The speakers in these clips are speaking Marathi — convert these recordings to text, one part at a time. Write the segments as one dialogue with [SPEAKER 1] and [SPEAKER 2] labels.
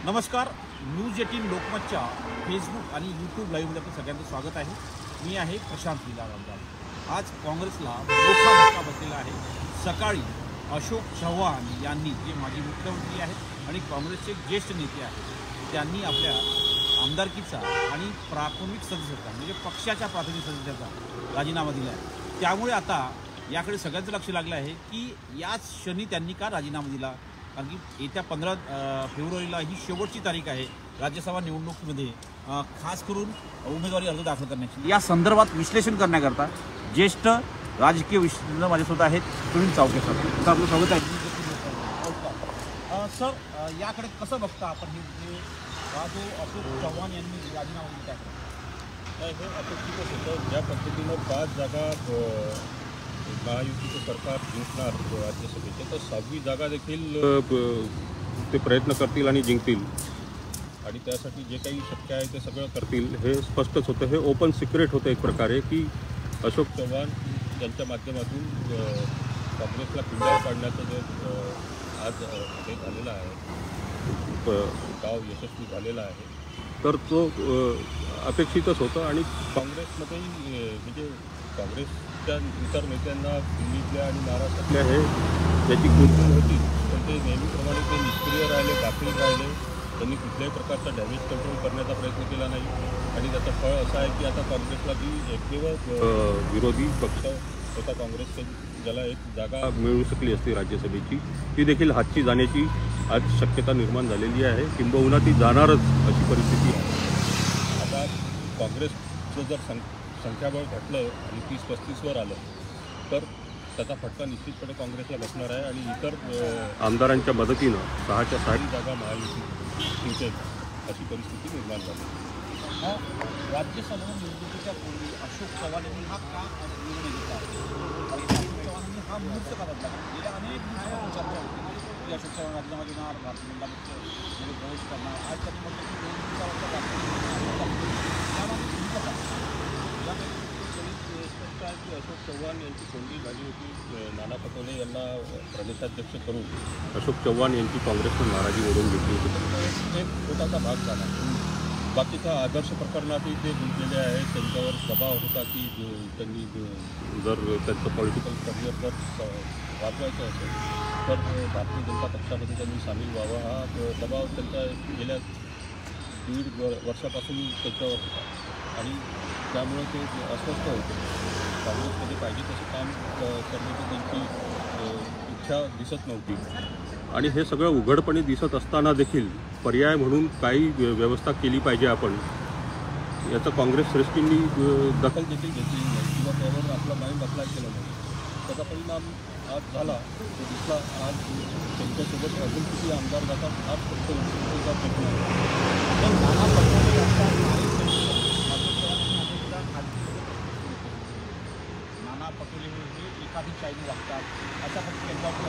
[SPEAKER 1] नमस्कार. न्यूज 18 लोकमतच्या फेसबुक आणि यूट्यूब लाईव्हमध्ये आपलं सगळ्यांचं स्वागत आहे. मी आहे प्रशांत लीला रामदास. आज काँग्रेसला मोठा धक्का बसलेला आहे. सकाळी अशोक चव्हाण यांनी, जे माजी मुख्यमंत्री आहेत आणि काँग्रेसचे ज्येष्ठ नेते आहेत, त्यांनी आपल्या आमदारकीचा आणि प्राथमिक सदस्यता म्हणजे पक्षाच्या प्राथमिक सदस्याचा राजीनामा दिला आहे. त्यामुळे आता याकडे सगळ्यांचं लक्ष लागलं आहे की याच क्षणी त्यांनी का राजीनामा दिला. कारण की येत्या 15 फेब्रुवारीला ही शेवटची तारीख आहे राज्यसभा निवडणुकीमध्ये खास करून उमेदवारी अर्ज दाखल करण्याची. या संदर्भात विश्लेषण करण्याकरता ज्येष्ठ राजकीय विश्लेषक माझ्यासोबत आहेत. सुनील चावके सर, आपलं स्वागत आहे. सर, याकडे कसं बघता आपण हे जो अशोक चव्हाण यांनी राजीनामा दिला आहे?
[SPEAKER 2] हे अपेक्षितच होतं. ज्या पद्धतीनं 5 जागा महायुतीचं सरकार जिंकणार राज्यसभेच्या, तर 6वी जागा देखील ते प्रयत्न करतील आणि जिंकतील आणि त्यासाठी जे काही शक्य आहे ते सगळं करतील हे स्पष्टच होतं. हे ओपन सिक्रेट होतं एक प्रकारे की अशोक चव्हाण यांच्या माध्यमातून काँग्रेसला पिंडावर पाडण्याचं जे आज हे झालेलं आहे, गाव यशस्वी झालेला आहे, तर तो अपेक्षितच होतं. आणि काँग्रेसमध्येही म्हणजे काँग्रेसच्या इतर नेत्यांना दिल्लीतल्या आणि महाराष्ट्रातल्या हे ज्याची गुंतवणूक होती, पण ते नेहमीप्रमाणे ते निष्क्रिय राहिले, गाफील राहिले. त्यांनी कुठल्याही प्रकारचा डॅमेज कंट्रोल करण्याचा प्रयत्न केला नाही आणि त्याचं फळ असं आहे की आता काँग्रेसला जी एकमेव विरोधी पक्ष होता काँग्रेसचे, ज्याला एक जागा मिळू शकली असती राज्यसभेची, ती देखील हातची जाण्याची आज शक्यता निर्माण झालेली आहे. किंबहुना ती जाणारच अशी परिस्थिती आहे. आता काँग्रेसचं जर संख्याबळ घटलं आणि 30-35वर आलं तर त्याचा फटका निश्चितपणे काँग्रेसला बसणार आहे आणि इतर आमदारांच्या मदतीनं 6च्या 6 जागा महायुती जिंकेल अशी परिस्थिती निर्माण झाली.
[SPEAKER 1] राज्यसभा निवडणुकीच्या पूर्वी अशोक चव्हाण यांनी हा का निर्णय घेतला? अशोक चव्हाणांनी हा मुहूर्त का बदला? गेल्या अनेक दिवसांपासून चर्चा होती की अशोक चव्हाण राजीनामा देणार, भारतीय जनता पक्षामध्ये प्रवेश करणार. आज त्यांनी म्हटलं की 2
[SPEAKER 2] स्पष्ट आहे की अशोक चव्हाण यांची कोंडी झाली होती. नाना पटोले यांना प्रदेशाध्यक्ष करून अशोक चव्हाण यांची काँग्रेसनं नाराजी ओढवून घेतली होती. एक छोटासा भाग झाला. बाकीच्या आदर्श प्रकरणातही ते गुंतलेले आहेत. त्यांच्यावर दबाव होता की त्यांनी जर त्यांचं पॉलिटिकल करिअर जर वाचवायचं असेल तर भारतीय जनता पक्षामध्ये त्यांनी सामील व्हावं. हा दबाव त्यांच्या गेल्या 1.5 वर्षापासून त्याच्यावर होता आणि त्यामुळे ते अस्वस्थ होते. काँग्रेसमध्ये पाहिजे तसं काम करण्याची त्यांची इच्छा दिसत नव्हती आणि हे सगळं उघडपणे दिसत असताना देखील पर्याय म्हणून काही व्यवस्था केली पाहिजे आपण, याचा काँग्रेस श्रेष्ठींनी दखल देखील घेतली नाही किंवा त्यावर आपला माइंड अप्लाय केला नाही. त्याचा परिणाम आज झाला तो दिसला. आज त्यांच्यासोबत अजून किती आमदार जातात आज फक्त उत्सुकतेचा प्रश्न
[SPEAKER 1] नाना पटोले हे एखादी चायनी वागतात, अशा फक्त त्यांच्यावर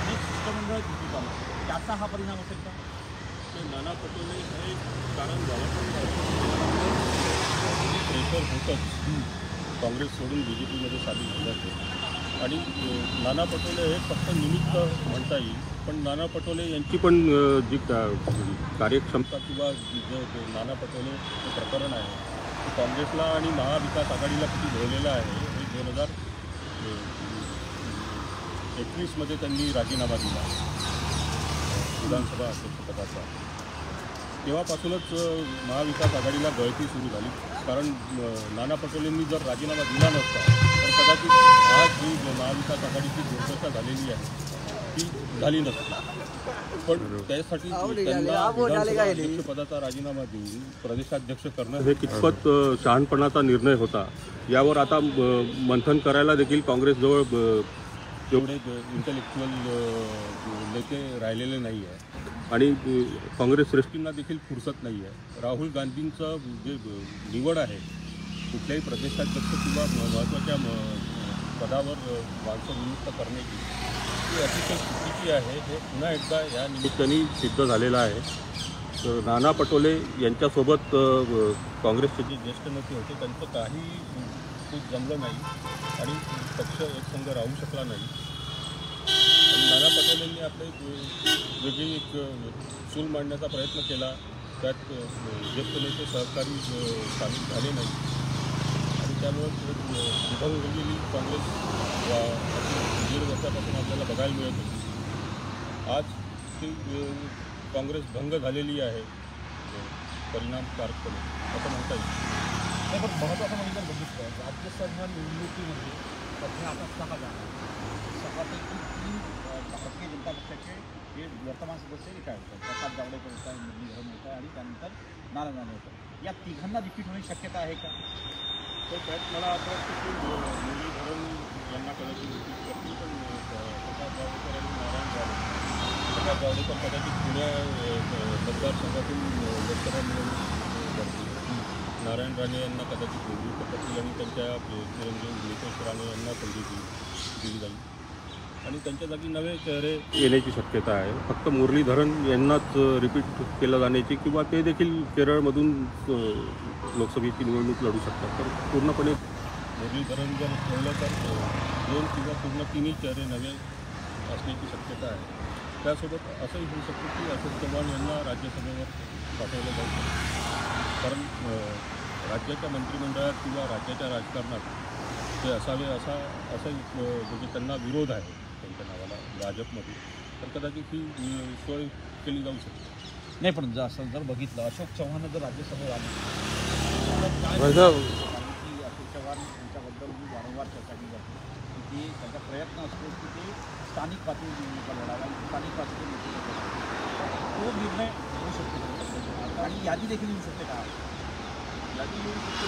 [SPEAKER 1] अनेक शिष्टमंडळ दिसून चालू, त्याचा हा परिणाम असेल का?
[SPEAKER 2] नाना पटोले हे कारण झालं प्रेशर होतंच काँग्रेस सोडून BJPमध्ये सामील झाल्याचं आणि नाना पटोले हे फक्त निमित्त म्हणता येईल. पण नाना पटोले यांची पण जी कार्यक्षमता किंवा जे नाना पटोले हे प्रकरण आहे काँग्रेसला आणि महाविकास आघाडीला किती भोवलेलं आहे. हे 2021मध्ये त्यांनी राजीनामा दिला विधानसभा अध्यक्षपदाचा. तेव्हापासूनच महाविकास आघाडीला गळती सुरू झाली. कारण नाना पटोलेंनी जर राजीनामा दिला नसता तर कदाचित आज जी महाविकास आघाडीची दुर्दशा झालेली आहे ती झाली नसती. पण त्यासाठी त्यांना विधानसभा अध्यक्षपदाचा राजीनामा देऊन प्रदेशाध्यक्ष करणं हे कितपत शहाणपणाचा निर्णय होता यावर आता मंथन करायला देखील काँग्रेसजवळ तेवढे इंटेलेक्च्युअल नेते राहिलेले नाही आहे आणि काँग्रेस श्रेष्ठींना देखील फुरसत नाही आहे. राहुल गांधींचं जे निवड आहे कुठल्याही प्रदेशाध्यक्ष किंवा महत्त्वाच्या पदावर माणसं नियुक्त करण्याची ती अतिशय चुकीची आहे. हे पुन्हा एकदा या निमित्ताने सिद्ध झालेलं आहे. नाना पटोले यांच्यासोबत काँग्रेसचे जे ज्येष्ठ नेते होते त्यांचं काही खूप जमलं नाही आणि पक्ष एकसंघ राहू शकला नाही. नाना पटेल यांनी आपले वेगळी एक सूल मांडण्याचा प्रयत्न केला. त्यात ज्येष्ठ नेते सहकारी सामील झाले नाही आणि त्यामुळे विभंग झालेली काँग्रेस 1.5 वर्षापासून आपल्याला बघायला मिळत होती. आज ती काँग्रेस भंग झालेली आहे परिणामकारकपणे असं म्हणता येईल.
[SPEAKER 1] नाही, पण महत्त्वाचं म्हणजे जर बघितलं राज्यसभा निवडणुकीमध्ये सध्या आता 6 जागा, 6पैकी 3 भारतीय जनता पक्षाचे जे वर्तमान सदस्य रिटायर होतात. प्रकाश जावडेकर होता, मुरलीधरन होता आणि त्यानंतर नारायण राणे होता. या तिघांना रिपीट होण्याची शक्यता आहे का?
[SPEAKER 2] तर त्यात मला असं वाटतं की मुरलीधरन यांना कदाचित रिपीट करतील, पण प्रकाश जावडेकर आणि नारायण राणे. प्रकाश जावडेकर कदाचित पुण्या मतदारसंघातून लोकसभा निवडणूक लढतील. नारायण राणे यांना कदाचित निवडणूक करतील आणि त्यांच्या चिरंजीव नितेश राणे यांना संधी दिली जाईल आणि त्यांच्या जागी नवे चेहरे येण्याची शक्यता आहे. फक्त मुरलीधरन यांनाच रिपीट केलं जाण्याची किंवा ते देखील केरळमधून लोकसभेची निवडणूक लढू शकतात. तर पूर्णपणे मुरलीधरन जर ठेवलं तर 2 किंवा पूर्ण 3 चेहरे नवे असण्याची शक्यता आहे. त्यासोबत असंही होऊ शकतं की अशोक चव्हाण यांना राज्यसभेवर पाठवलं जाऊ शकतं. कारण राज्याच्या मंत्रिमंडळात किंवा राज्याच्या राजकारणात ते असावे असं म्हणजे त्यांना विरोध आहे त्यांच्या नावाला भाजपमध्ये. तर कदाचित ही सोय केली जाऊ शकते.
[SPEAKER 1] नाही, पण असं जर बघितलं अशोक चव्हाण जर राज्यसभेवर आले तर काय, कारण की अशोक चव्हाण यांच्याबद्दल मी वारंवार चर्चा केली जाते की त्यांचा प्रयत्न असतो की ते स्थानिक पातळीवर निवडणुका लढावा आणि स्थानिक पातळीवर निवडणुका लढावा. तो निर्णय होऊ शकतो आणि यादी देखील येऊ शकते का?
[SPEAKER 2] यादी येऊ शकते.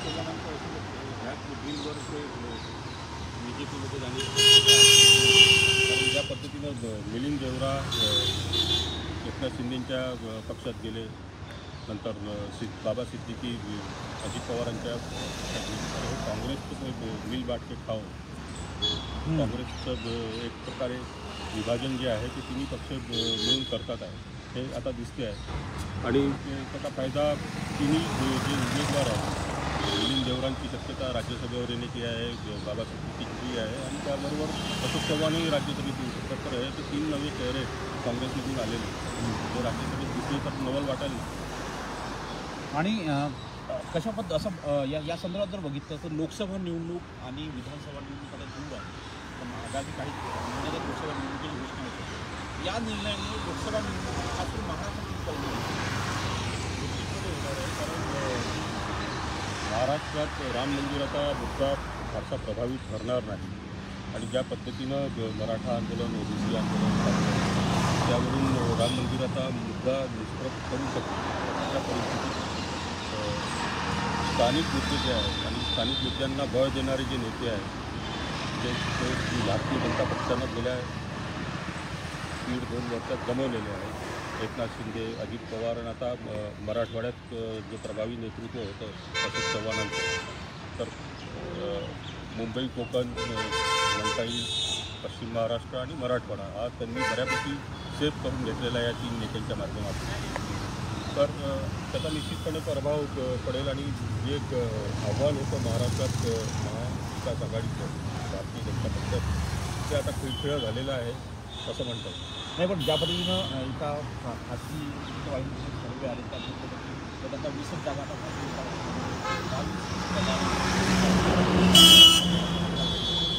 [SPEAKER 2] चव्हाणांचं असू शकते ह्याच बिलवर ते BJPमध्ये जाणे. कारण ज्या पद्धतीनं मिलिंद देवरा एकनाथ शिंदेंच्या पक्षात गेले, नंतर बाबा सिद्दीकी अजित पवारांच्या काँग्रेसचं मिल बाटके खाऊन काँग्रेसचं एक प्रकारे विभाजन जे आहे ते तिन्ही पक्ष मिळून करतात आहे हे आता दिसते आहे. आणि त्याचा फायदा तिन्ही जे उमेदवार आहेत मिलिंद देवरांची शक्यता राज्यसभेवर येण्याची आहे, बाबा सिद्दीकीची आहे आणि त्याबरोबर अशोक चव्हाणही राज्यसभेत येऊ शकतात. तर हे ते 3 नवे चेहरे काँग्रेसमधून आलेले ते राज्यसभेत दिसले तर नवल वाटायला. आणि
[SPEAKER 1] कशा असं या संदर्भात जर बघितलं तर लोकसभा निवडणूक आणि विधानसभा निवडणूक आता दूर आहे. पण आगामी काही महिन्यात लोकसभा निवडणुकीची घोषणा होते. या निर्णयामुळे लोकसभा निवडणूक खास करून महाराष्ट्रात परिणाम
[SPEAKER 2] होणार आहे. कारण महाराष्ट्रात राम मंदिराचा मुद्दा फारसा प्रभावित ठरणार नाही आणि ज्या पद्धतीनं मराठा आंदोलन, OBC आंदोलन त्यावरून राम मंदिराचा मुद्दा निष्प्रभ करू शकतो. अशा परिस्थितीत स्थानिक मुद्दे जे आहेत आणि स्थानिक मुद्द्यांना बळ देणारे जे नेते आहेत ते भारतीय जनता पक्षानं गेल्या 1.5-2 वर्षात गमावलेले आहेत. एकनाथ शिंदे, अजित पवार आणि आता मराठवाड्यात जे प्रभावी नेतृत्व होतं अशोक चव्हाणांचं, तर मुंबई, कोकण म्हणता येईल, पश्चिम महाराष्ट्र आणि मराठवाडा हा त्यांनी बऱ्यापैकी सेफ करून घेतलेला आहे या 3 नेत्यांच्या माध्यमातून. तर त्याचा निश्चितपणे प्रभाव पडेल आणि जे एक आव्हान होतं महाराष्ट्रात महाविकास आघाडीचं भारतीय जनता पक्षात ते आता खिळखिळं झालेलं आहे असं म्हणता येईल.
[SPEAKER 1] नाही, पण ज्या पद्धतीनं एका खाजगी वाहिनीचे सर्वे आले त्या आता 20 जागा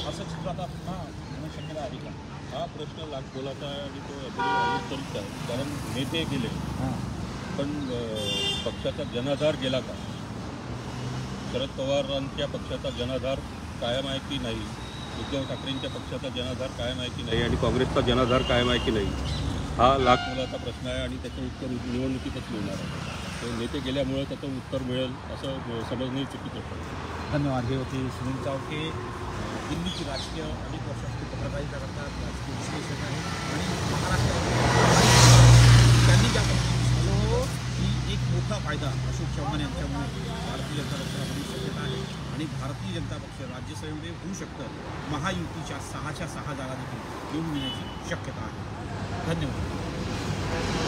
[SPEAKER 1] असं चित्र आता पुन्हा होणं शक्यता आहे का?
[SPEAKER 2] हा प्रश्न लाखोलाचा आहे आणि तो अनुत्तरित आहे. कारण नेते गेले पण पक्षाचा जनाधार गेला का? शरद पवारांच्या पक्षाचा जनाधार कायम आहे की नाही, उद्धव ठाकरेंच्या पक्षाचा जनाधार कायम आहे की नाही आणि काँग्रेसचा जनाधार कायम आहे की नाही हा लाखोलाचा प्रश्न आहे आणि त्याचं उत्तर निवडणुकीतच मिळणार आहे. तो नेते गेल्यामुळे त्याचं उत्तर मिळेल असं समजणे चुकीचं होतं.
[SPEAKER 1] धन्यवाद. हे होते सुनील चावके, दिल्लीची राजकीय अनेक वर्षांची पत्रकारिता करतात, राजकीय विश्लेषक आहे आणि महाराष्ट्रात त्यांनी ज्या की एक मोठा फायदा अशोक चव्हाण यांच्यामुळे भारतीय जनता पक्षाला होण्याची शक्यता आहे आणि भारतीय जनता पक्ष राज्यसभेमध्ये होऊ शकतं महायुतीच्या 6च्या 6 जागा देखील निवडून येण्याची शक्यता आहे. धन्यवाद.